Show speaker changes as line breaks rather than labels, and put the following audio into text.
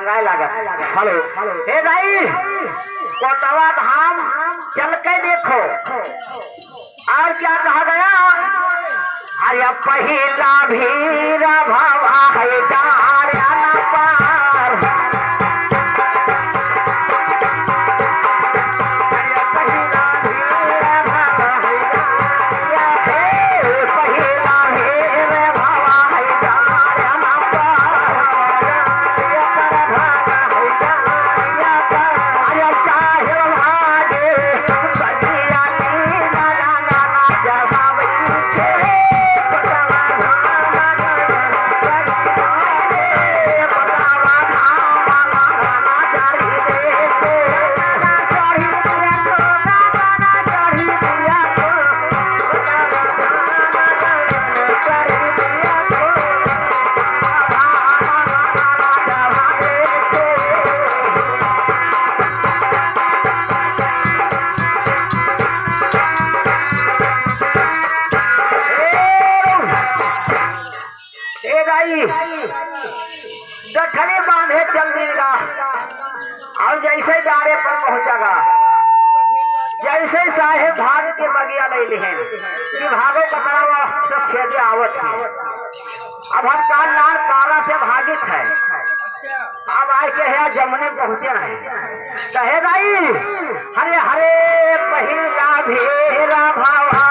टंगाए लागत। हेलो हे भाई कोटवा धाम चल के देखो और क्या कहा गया। अरे पहिला भीर भवा है डारिया पार गठरी बांधे चल देगा और जैसे डारे पर पहुंचेगा जैसे साहेब भाग के बगिया ले ली कि भागो कतरावा सब खेदे आवत है। अब हम काल नार पारा से भागित है अब आए के है जमने पहुंचे हैं कहे भाई हरे हरे पहिला भेरा भावा